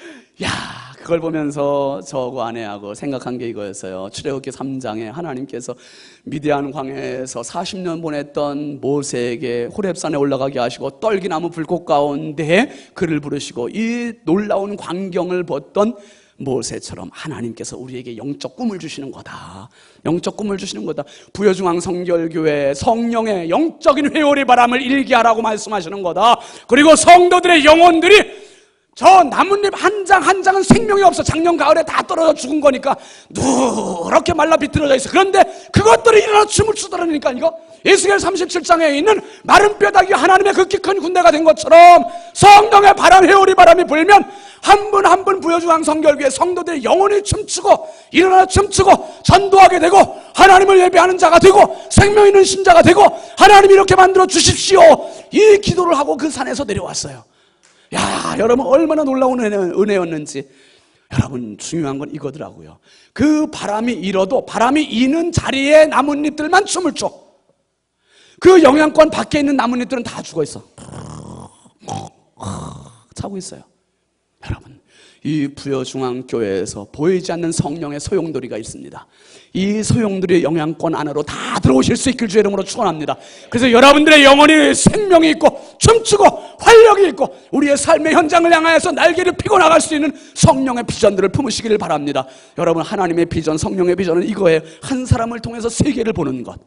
야, 그걸 보면서 저하고 아내하고 생각한 게 이거였어요. 출애굽기 3장에 하나님께서 미디안 광야에서 40년 보냈던 모세에게 호렙산에 올라가게 하시고 떨기나무 불꽃 가운데 그를 부르시고 이 놀라운 광경을 봤던 모세처럼 하나님께서 우리에게 영적 꿈을 주시는 거다. 영적 꿈을 주시는 거다. 부여중앙 성결교회 성령의 영적인 회오리 바람을 일게 하라고 말씀하시는 거다. 그리고 성도들의 영혼들이 저 나뭇잎 한 장 한 장은 생명이 없어. 작년 가을에 다 떨어져 죽은 거니까 누렇게 말라 비틀어져 있어. 그런데 그것들이 일어나 춤을 추더라니까. 이거 에스겔 37장에 있는 마른 뼈다귀 하나님의 극히 큰 군대가 된 것처럼 성령의 바람, 회오리 바람이 불면 한 분 한 분 부여중앙 성결교회 성도들의 영혼이 춤추고 일어나 춤추고 전도하게 되고 하나님을 예배하는 자가 되고 생명 있는 신자가 되고, 하나님이 이렇게 만들어 주십시오, 이 기도를 하고 그 산에서 내려왔어요. 야, 여러분 얼마나 놀라운 은혜였는지. 여러분 중요한 건 이거더라고요. 그 바람이 일어도 바람이 이는 자리에 나뭇잎들만 춤을 춰. 그 영향권 밖에 있는 나뭇잎들은 다 죽어 있어. 차고 있어요. 여러분, 이 부여중앙교회에서 보이지 않는 성령의 소용돌이가 있습니다. 이 소용돌이의 영향권 안으로 다 들어오실 수 있길 주의 이름으로 축원합니다. 그래서 여러분들의 영혼이 생명이 있고 춤추고 활력이 있고 우리의 삶의 현장을 향하여서 날개를 피고 나갈 수 있는 성령의 비전들을 품으시기를 바랍니다. 여러분, 하나님의 비전, 성령의 비전은 이거예요. 한 사람을 통해서 세계를 보는 것.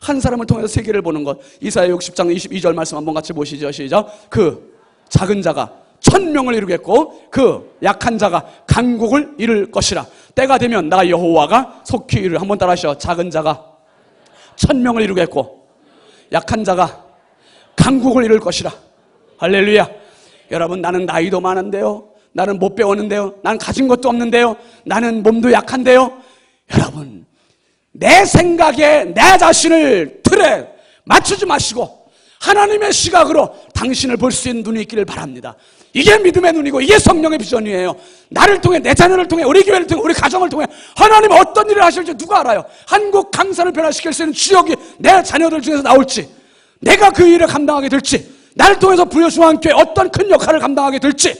한 사람을 통해서 세계를 보는 것. 이사야 60장 22절 말씀 한번 같이 보시죠. 시작. 그 작은 자가 1000명을 이루겠고 그 약한 자가 강국을 이룰 것이라. 때가 되면 나 여호와가 속히 이룰. 한번 따라하시죠. 작은 자가 1000명을 이루겠고 약한 자가 강국을 이룰 것이라. 할렐루야. 여러분, 나는 나이도 많은데요, 나는 못 배웠는데요, 나는 가진 것도 없는데요, 나는 몸도 약한데요. 여러분, 내 생각에 내 자신을 틀에 맞추지 마시고 하나님의 시각으로 당신을 볼 수 있는 눈이 있기를 바랍니다. 이게 믿음의 눈이고 이게 성령의 비전이에요. 나를 통해, 내 자녀를 통해, 우리 교회를 통해, 우리 가정을 통해 하나님 어떤 일을 하실지 누가 알아요? 한국 강산을 변화시킬 수 있는 주역이 내 자녀들 중에서 나올지, 내가 그 일을 감당하게 될지, 나를 통해서 부여중앙교회 어떤 큰 역할을 감당하게 될지,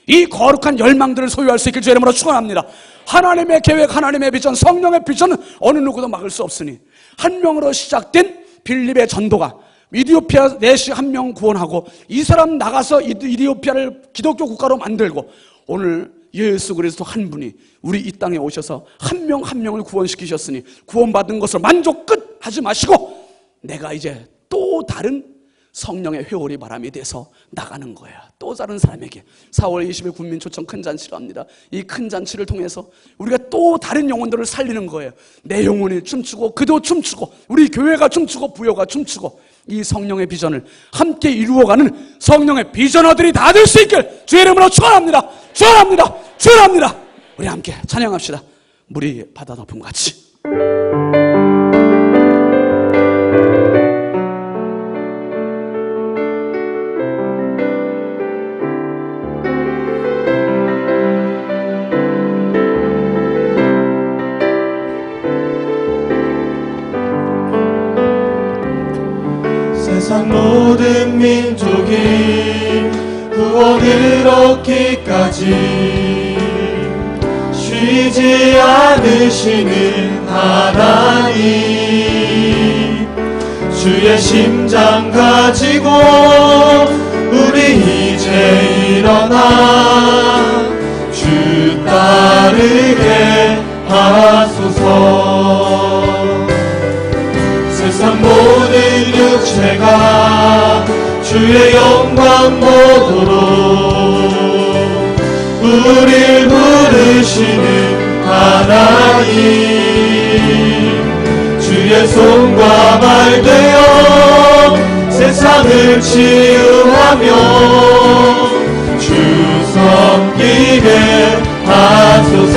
이 거룩한 열망들을 소유할 수 있길 주의 이름으로 축원합니다. 하나님의 계획, 하나님의 비전, 성령의 비전은 어느 누구도 막을 수 없으니 한 명으로 시작된 빌립의 전도가 이디오피아 내시 한 명 구원하고 이 사람 나가서 이디오피아를 기독교 국가로 만들고 오늘 예수 그리스도 한 분이 우리 이 땅에 오셔서 한 명 한 명을 구원시키셨으니 구원받은 것을 만족 끝 하지 마시고 내가 이제 또 다른 성령의 회오리 바람이 돼서 나가는 거야. 또 다른 사람에게 4월 20일 군민초청 큰 잔치를 합니다. 이 큰 잔치를 통해서 우리가 또 다른 영혼들을 살리는 거예요. 내 영혼이 춤추고 그도 춤추고 우리 교회가 춤추고 부여가 춤추고 이 성령의 비전을 함께 이루어가는 성령의 비전어들이 다 될 수 있길 주의 이름으로 축원합니다. 축원합니다. 축원합니다. 우리 함께 찬양합시다. 물이 바다 덮음 같이. 세상 모든 민족이 구원을 얻기까지 쉬지 않으시는 하나님, 주의 심장 가지고 우리 이제 일어나 주 따르게 하소서. 세상 모든 육체가 주의 영광 보도록 우릴 부르시는 하나님, 주의 손과 발 되어 세상을 치유하며 주 섬기게 하소서.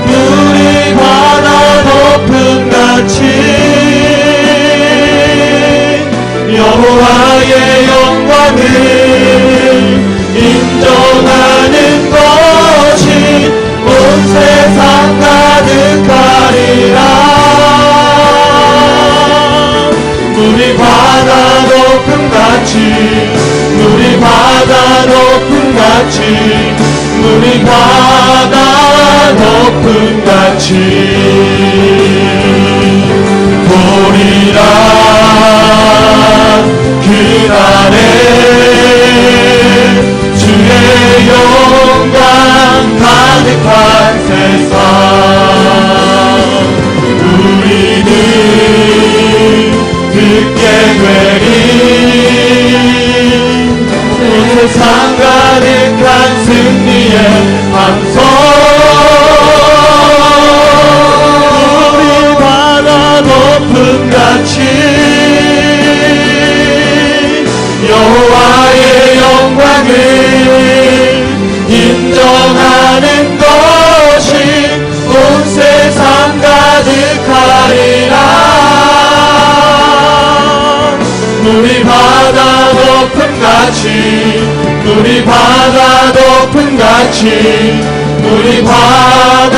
물이 바다 덮음 같이 여호와의 영광을 인정하는 것이 온 세상 가득하리라. 물이 바다 덮음 같이, 물이 바다 덮음 같이, 물이 바다 덮음 같이 보리라. 그날에 주의 영광 가득한 세상 우리는 듣게 되리. 온 세상 가득한 승리의 함성. 우리 바다 높은 같이 여호와의 영광을 인정하는 것이 온 세상 가득하리라. 물이 바다 높음 같이, 물이 바다 높음 같이, 물이 바다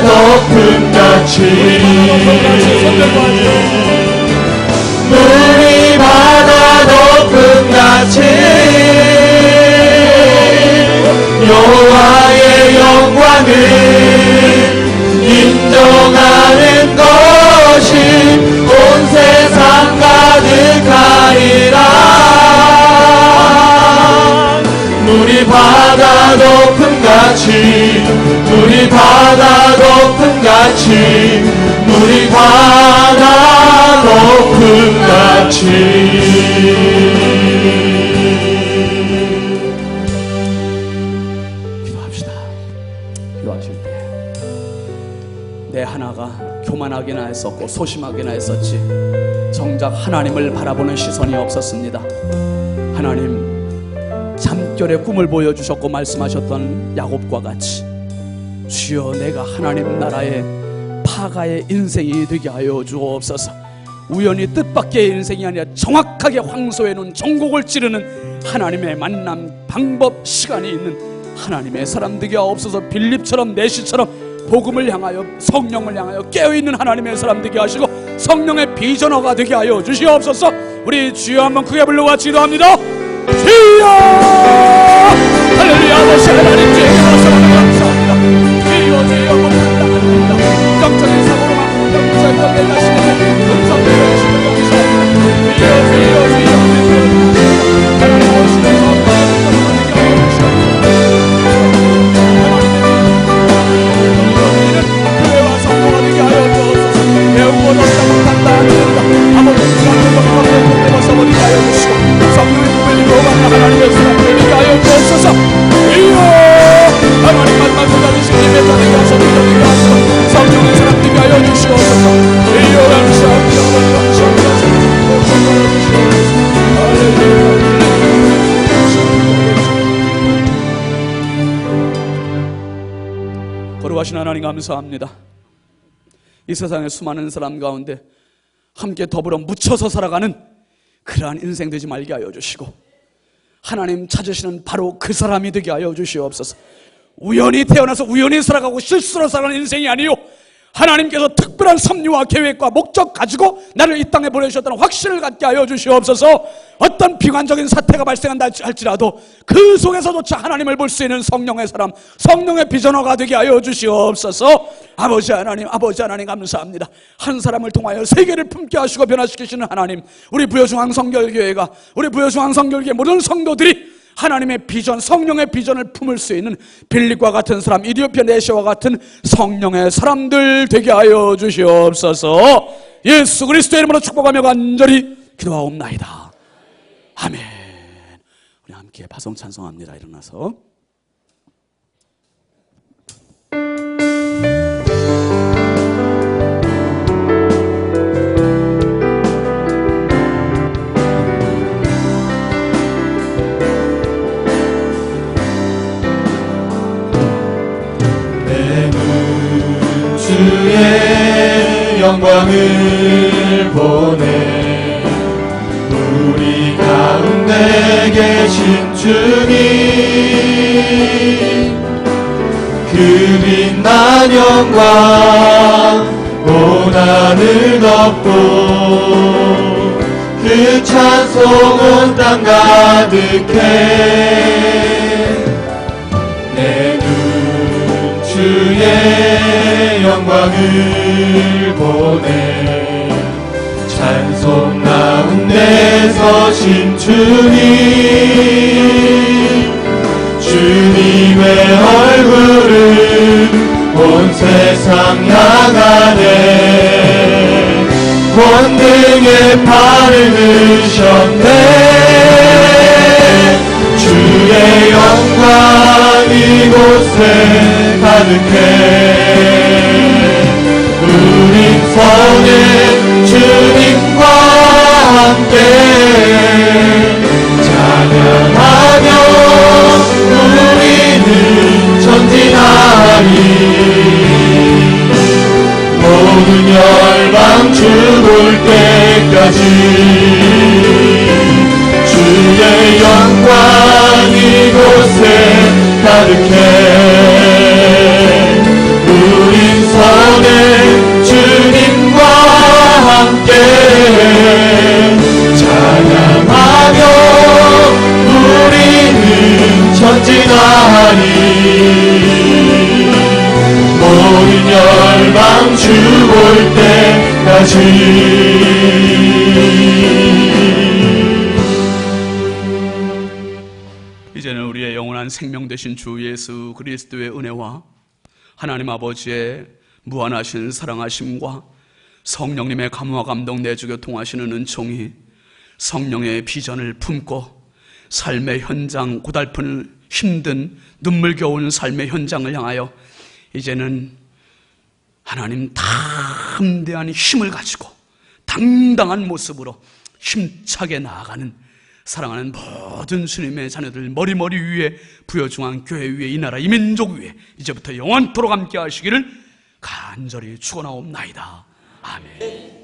높음 같이 물이 바다 높음 같이 여호와의 영광을 인정하는 것이 온 세상 가득하리라. 물이 바다 높음 같이, 물이 바다 높음 같이, 물이 바다 높음 같이. 기도합시다. 기도하실 때 내 하나가 교만하게나 했었고 소심하게나 했었지 정작 하나님을 바라보는 시선이 없었습니다. 하나님 잠결에 꿈을 보여주셨고 말씀하셨던 야곱과 같이 주여 내가 하나님 나라의 파가의 인생이 되게 하여 주옵소서. 우연히 뜻밖의 인생이 아니라 정확하게 황소에 놓은 정곡을 찌르는 하나님의 만남 방법 시간이 있는 하나님의 사람 되게 하옵소서. 빌립처럼 내시처럼 복음을 향하여 성령을 향하여 깨어있는 하나님의 사람 되게 하시고 성령의 비전어가 되게 하여 주시옵소서. 우리 주여 한번 크게 불러와 기도합니다. 주여! 할렐루야. 아버지 하나님 주에게 말씀하는 감사합니다. 주여 주여 못한다 영적인 사고로 막 무자익과 내 자신에게 음성 내려주시는 감사합니다. 주여 주여 주여 하나님 오시면서 교회와 성도가 되게 하여 주옵소서. 배우고 얻다 못한다 아버지 하나님의 내버서 버리게 하여 주시고 성령의 꿈을 이루어가는 하나님의 사람 되게 하여 주옵소서. 이여 하나님 만나고 다니신 님의 자리에 와서 되게 하시고 성령의 사람 되게 하여 주시옵소서. 이여 감사합니다. 감사합니다. 거룩하신 하나님 감사합니다. 이 세상의 수많은 사람 가운데 함께 더불어 묻혀서 살아가는 그러한 인생 되지 말게 하여 주시고 하나님 찾으시는 바로 그 사람이 되게 하여 주시옵소서. 우연히 태어나서 우연히 살아가고 실수로 살아가는 인생이 아니요 하나님께서 특별한 섭리와 계획과 목적 가지고 나를 이 땅에 보내주셨다는 확신을 갖게 하여 주시옵소서. 어떤 비관적인 사태가 발생한다 할지라도 그 속에서조차 하나님을 볼 수 있는 성령의 사람, 성령의 비전어가 되게 하여 주시옵소서. 아버지 하나님 감사합니다. 한 사람을 통하여 세계를 품게 하시고 변화시키시는 하나님, 우리 부여중앙성결교회가 우리 부여중앙성결교회 모든 성도들이 하나님의 비전, 성령의 비전을 품을 수 있는 빌립과 같은 사람, 이디오피아 내시와 같은 성령의 사람들 되게 하여 주시옵소서. 예수 그리스도의 이름으로 축복하며 간절히 기도하옵나이다. 아멘. 우리 함께 파송 찬송합니다. 일어나서 주의 영광을 보내 우리 가운데 계신 주님 그 빛난 영광 온 하늘 덮고 그 찬송 온 땅 가득해 내 눈 주의 영광을 보내 찬송 가운데 서신 주님 주님의 얼굴은 온 세상 향하네 권능의 팔을 드셨네 주의 영광 이곳에 가득해 우린 서는 주님과 함께 찬양하며 우리는 전진하리 모든 열방 주볼 때까지 주의 영광 이곳에 가득해 우린 서는 주님과 함께 찬양하며 우리는 전진하리 모든 열방 주 볼 때까지 이제는 우리의 영원한 생명 되신 주 예수 그리스도의 은혜와 하나님 아버지의 무한하신 사랑하심과 성령님의 감화 감동 내주교 통하시는 은총이 성령의 비전을 품고 삶의 현장, 고달픈 힘든 눈물겨운 삶의 현장을 향하여 이제는 하나님 담대한 힘을 가지고 당당한 모습으로 힘차게 나아가는 사랑하는 모든 주님의 자녀들 머리머리 위에 부여중앙교회 위에 이 나라 이 민족 위에 이제부터 영원토록 함께 하시기를 간절히 축원하옵나이다. 아멘.